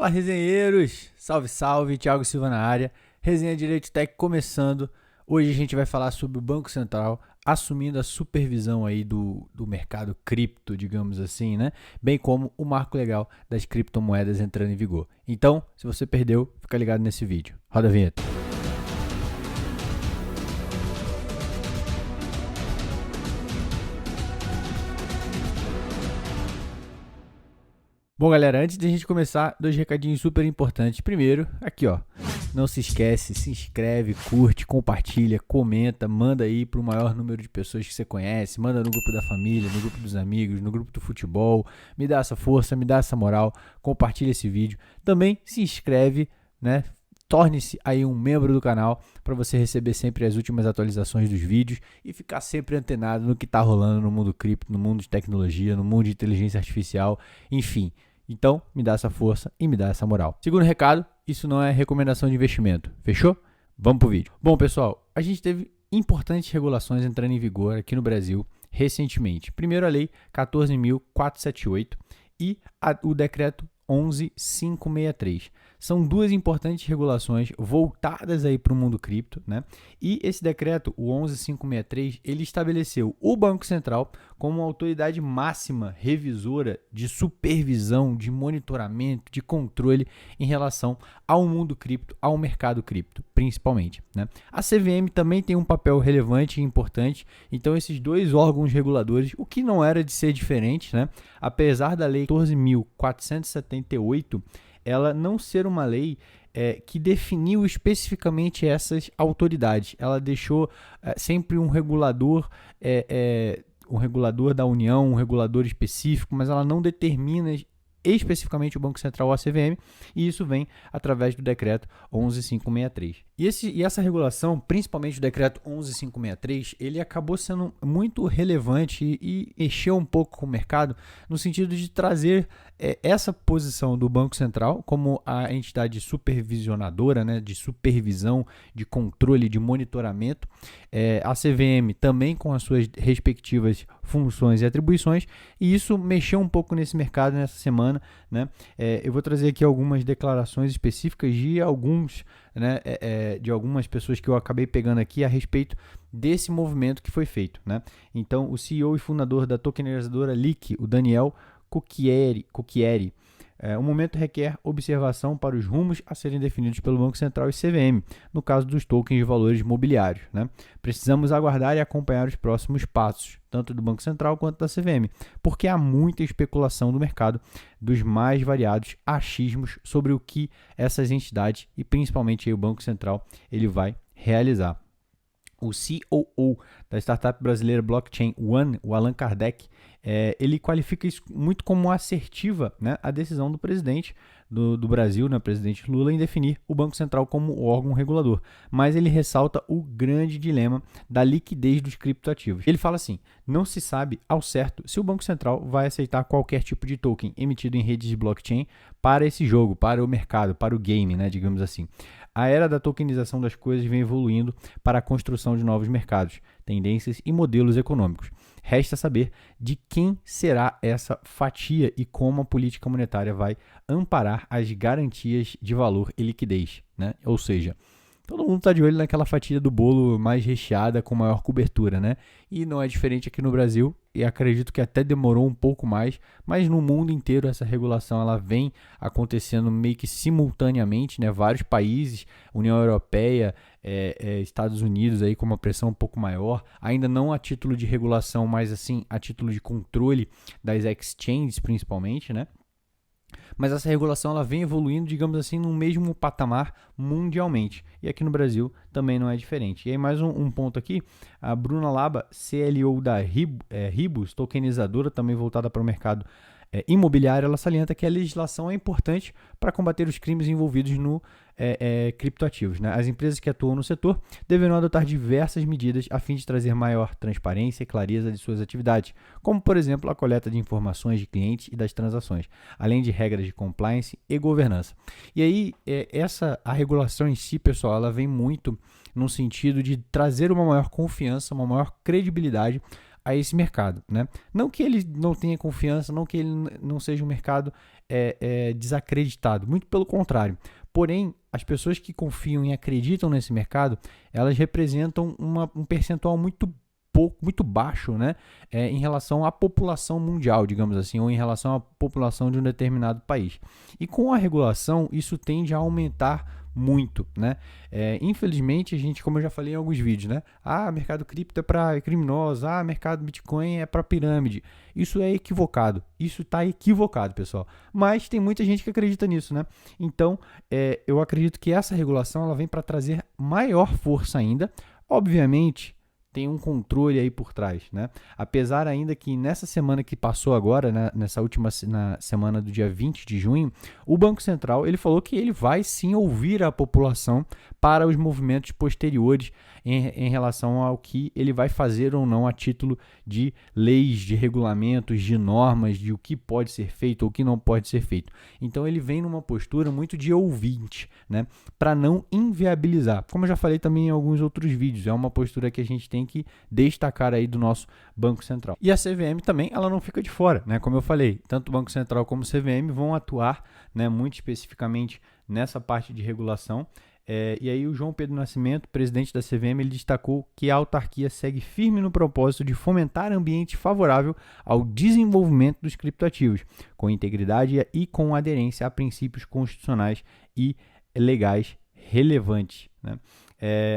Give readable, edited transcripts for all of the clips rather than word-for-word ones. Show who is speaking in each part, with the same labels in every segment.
Speaker 1: Fala, resenheiros! Salve, salve! Thiago Silva na área. Resenha Direito Tech começando. Hoje a gente vai falar sobre o Banco Central assumindo a supervisão aí do mercado cripto, digamos assim, né? Bem como o marco legal das criptomoedas entrando em vigor. Então, se você perdeu, fica ligado nesse vídeo. Roda a vinheta. Bom, galera, antes de a gente começar, dois recadinhos super importantes. Primeiro, aqui ó, não se esquece, se inscreve, curte, compartilha, comenta, manda aí para o maior número de pessoas que você conhece, manda no grupo da família, no grupo dos amigos, no grupo do futebol, me dá essa força, me dá essa moral, compartilha esse vídeo. Também se inscreve, né? Torne-se aí um membro do canal para você receber sempre as últimas atualizações dos vídeos e ficar sempre antenado no que está rolando no mundo cripto, no mundo de tecnologia, no mundo de inteligência artificial, enfim. Então, me dá essa força e me dá essa moral. Segundo recado, isso não é recomendação de investimento, fechou? Vamos pro vídeo. Bom, pessoal, a gente teve importantes regulações entrando em vigor aqui no Brasil recentemente. Primeiro a Lei 14.478 e o Decreto 11.563. São duas importantes regulações voltadas aí para o mundo cripto, né? E esse decreto, o 11.563, ele estabeleceu o Banco Central como uma autoridade máxima revisora de supervisão, de monitoramento, de controle em relação ao mundo cripto, ao mercado cripto, principalmente, né? A CVM também tem um papel relevante e importante, então esses dois órgãos reguladores, o que não era de ser diferente, né? Apesar da Lei 14.478, ela não ser uma lei que definiu especificamente essas autoridades. Ela deixou sempre um regulador da União, um regulador específico, mas ela não determina especificamente o Banco Central ou a CVM, e isso vem através do decreto 11.563. E essa regulação, principalmente o decreto 11.563, ele acabou sendo muito relevante e mexeu um pouco com o mercado no sentido de trazer essa posição do Banco Central como a entidade supervisionadora, né, de supervisão, de controle, de monitoramento, a CVM também com as suas respectivas funções e atribuições, e isso mexeu um pouco nesse mercado nessa semana, né? Eu vou trazer aqui algumas declarações específicas de de algumas pessoas que eu acabei pegando aqui a respeito desse movimento que foi feito, né? Então, o CEO e fundador da tokenizadora Leak, o Daniel Cucchieri, o momento requer observação para os rumos a serem definidos pelo Banco Central e CVM, no caso dos tokens de valores mobiliários, né? Precisamos aguardar e acompanhar os próximos passos, tanto do Banco Central quanto da CVM, porque há muita especulação do mercado dos mais variados achismos sobre o que essas entidades e principalmente aí o Banco Central ele vai realizar. O COO da startup brasileira Blockchain One, o Allan Kardec, ele qualifica isso muito como assertiva, né, a decisão do presidente do Brasil, né, presidente Lula, em definir o Banco Central como órgão regulador. Mas ele ressalta o grande dilema da liquidez dos criptoativos. Ele fala assim, não se sabe ao certo se o Banco Central vai aceitar qualquer tipo de token emitido em redes de blockchain para esse jogo, para o mercado, para o game, né, digamos assim. A era da tokenização das coisas vem evoluindo para a construção de novos mercados, tendências e modelos econômicos. Resta saber de quem será essa fatia e como a política monetária vai amparar as garantias de valor e liquidez, né? Ou seja, todo mundo está de olho naquela fatia do bolo mais recheada com maior cobertura, né? E não é diferente aqui no Brasil, e acredito que até demorou um pouco mais, mas no mundo inteiro essa regulação ela vem acontecendo meio que simultaneamente, né? Vários países, União Europeia, Estados Unidos aí com uma pressão um pouco maior, ainda não a título de regulação, mas assim a título de controle das exchanges principalmente, né? Mas essa regulação ela vem evoluindo, digamos assim, no mesmo patamar mundialmente. E aqui no Brasil também não é diferente. E aí mais um ponto aqui, a Bruna Laba, CLO da Ribus, tokenizadora, também voltada para o mercado imobiliário, ela salienta que a legislação é importante para combater os crimes envolvidos no criptoativos, né? As empresas que atuam no setor deverão adotar diversas medidas a fim de trazer maior transparência e clareza de suas atividades, como, por exemplo, a coleta de informações de clientes e das transações, além de regras de compliance e governança. E aí, a regulação em si, pessoal, ela vem muito no sentido de trazer uma maior confiança, uma maior credibilidade a esse mercado, né? Não que ele não tenha confiança, não que ele não seja um mercado desacreditado, muito pelo contrário. Porém, as pessoas que confiam e acreditam nesse mercado, elas representam um percentual muito baixo, né, em relação à população mundial, digamos assim, ou em relação à população de um determinado país. E com a regulação, isso tende a aumentar muito, né? Infelizmente, a gente, como eu já falei em alguns vídeos, né? Mercado cripto é para criminosos, mercado Bitcoin é para pirâmide. Isso é equivocado, isso está equivocado, pessoal. Mas tem muita gente que acredita nisso, né? Então, eu acredito que essa regulação ela vem para trazer maior força ainda. Obviamente, tem um controle aí por trás, né? Apesar ainda que nessa semana que passou agora, né, na semana do dia 20 de junho, o Banco Central ele falou que ele vai sim ouvir a população para os movimentos posteriores em relação ao que ele vai fazer ou não a título de leis, de regulamentos, de normas, de o que pode ser feito ou o que não pode ser feito. Então ele vem numa postura muito de ouvinte, né? Para não inviabilizar. Como eu já falei também em alguns outros vídeos, é uma postura que a gente tem que destacar aí do nosso Banco Central. E a CVM também, ela não fica de fora, né? Como eu falei, tanto o Banco Central como o CVM vão atuar, né, muito especificamente nessa parte de regulação. E aí o João Pedro Nascimento, presidente da CVM, ele destacou que a autarquia segue firme no propósito de fomentar ambiente favorável ao desenvolvimento dos criptoativos, com integridade e com aderência a princípios constitucionais e legais relevantes, né?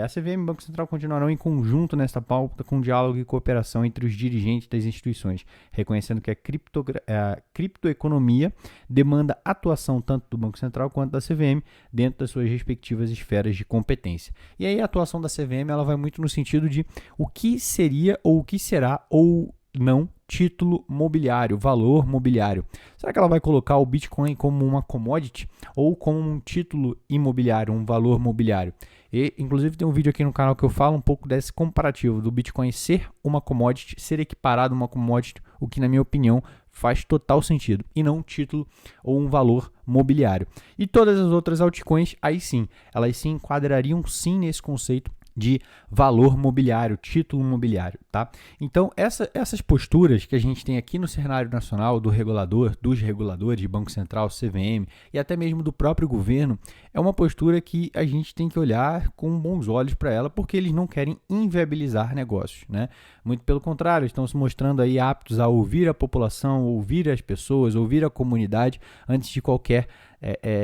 Speaker 1: A CVM e o Banco Central continuarão em conjunto nesta pauta com diálogo e cooperação entre os dirigentes das instituições, reconhecendo que a criptoeconomia demanda atuação tanto do Banco Central quanto da CVM dentro das suas respectivas esferas de competência. E aí a atuação da CVM ela vai muito no sentido de o que seria ou o que será ou não título mobiliário, valor mobiliário. Será que ela vai colocar o Bitcoin como uma commodity ou como um título imobiliário, um valor mobiliário? E, inclusive, tem um vídeo aqui no canal que eu falo um pouco desse comparativo do Bitcoin ser uma commodity, ser equiparado a uma commodity, o que, na minha opinião, faz total sentido, e não um título ou um valor mobiliário. E todas as outras altcoins, aí sim, elas se enquadrariam sim nesse conceito de valor mobiliário, título mobiliário, tá? Então, essas posturas que a gente tem aqui no cenário nacional do regulador, dos reguladores, Banco Central, CVM e até mesmo do próprio governo, é uma postura que a gente tem que olhar com bons olhos para ela, porque eles não querem inviabilizar negócios, né? Muito pelo contrário, estão se mostrando aí aptos a ouvir a população, ouvir as pessoas, ouvir a comunidade antes de qualquer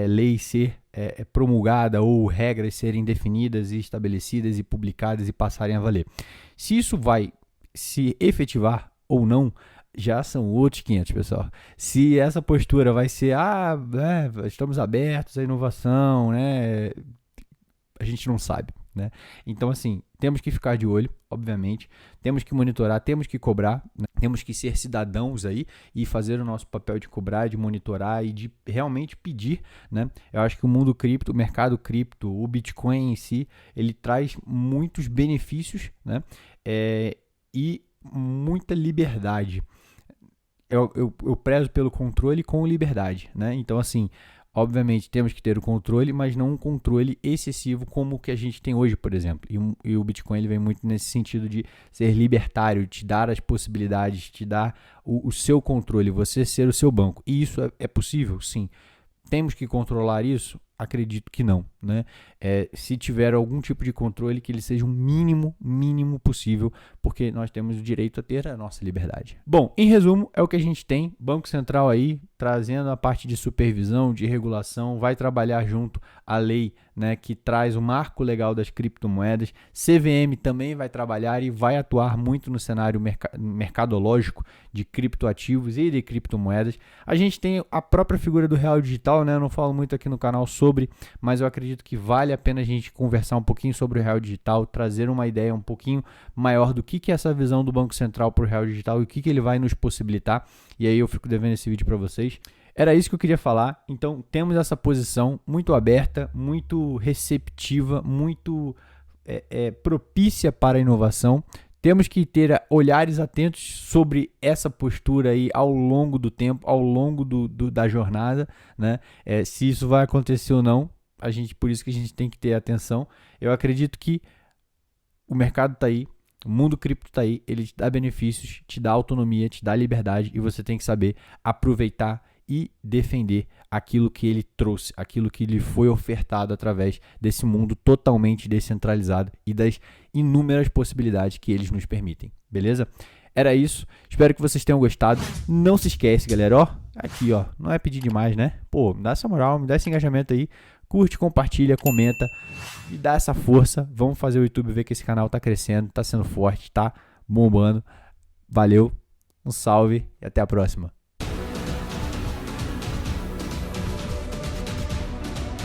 Speaker 1: lei ser promulgada ou regras serem definidas e estabelecidas e publicadas e passarem a valer. Se isso vai se efetivar ou não, já são outros 500, pessoal. Se essa postura vai ser, estamos abertos à inovação, né? A gente não sabe, né? Então, assim, temos que ficar de olho, obviamente, temos que monitorar, temos que cobrar, né? Temos que ser cidadãos aí e fazer o nosso papel de cobrar, de monitorar e de realmente pedir, né? Eu acho que o mundo cripto, o mercado cripto, o Bitcoin em si, ele traz muitos benefícios, né? E muita liberdade. Eu prezo pelo controle com liberdade, né? Então, assim, obviamente temos que ter o controle, mas não um controle excessivo como o que a gente tem hoje, por exemplo. E o Bitcoin ele vem muito nesse sentido de ser libertário, te dar as possibilidades, te dar o seu controle, você ser o seu banco. E isso é possível? Sim. Temos que controlar isso? Acredito que não, né? Se tiver algum tipo de controle, que ele seja o mínimo possível, porque nós temos o direito a ter a nossa liberdade. Bom, em resumo, é o que a gente tem. Banco Central aí, trazendo a parte de supervisão, de regulação, vai trabalhar junto à lei, né, que traz o marco legal das criptomoedas. CVM também vai trabalhar e vai atuar muito no cenário mercadológico de criptoativos e de criptomoedas. A gente tem a própria figura do real digital, né? Eu não falo muito aqui no canal sobre, mas eu acredito que vale a pena a gente conversar um pouquinho sobre o real digital, trazer uma ideia um pouquinho maior do que é essa visão do Banco Central para o real digital e o que ele vai nos possibilitar. E aí eu fico devendo esse vídeo para vocês. Era isso que eu queria falar. Então temos essa posição muito aberta, muito receptiva, muito propícia para a inovação. Temos que ter olhares atentos sobre essa postura aí ao longo do tempo, ao longo da jornada, né? Se isso vai acontecer ou não, por isso que a gente tem que ter atenção. Eu acredito que o mercado está aí, O mundo cripto tá aí, ele te dá benefícios, te dá autonomia, te dá liberdade e você tem que saber aproveitar e defender aquilo que ele trouxe, aquilo que lhe foi ofertado através desse mundo totalmente descentralizado e das inúmeras possibilidades que eles nos permitem, beleza? Era isso, espero que vocês tenham gostado. Não se esquece, galera, ó, aqui, ó, não é pedir demais, né? Pô, me dá essa moral, me dá esse engajamento aí, curte, compartilha, comenta, me dá essa força. Vamos fazer o YouTube ver que esse canal tá crescendo, tá sendo forte, tá bombando. Valeu, um salve e até a próxima.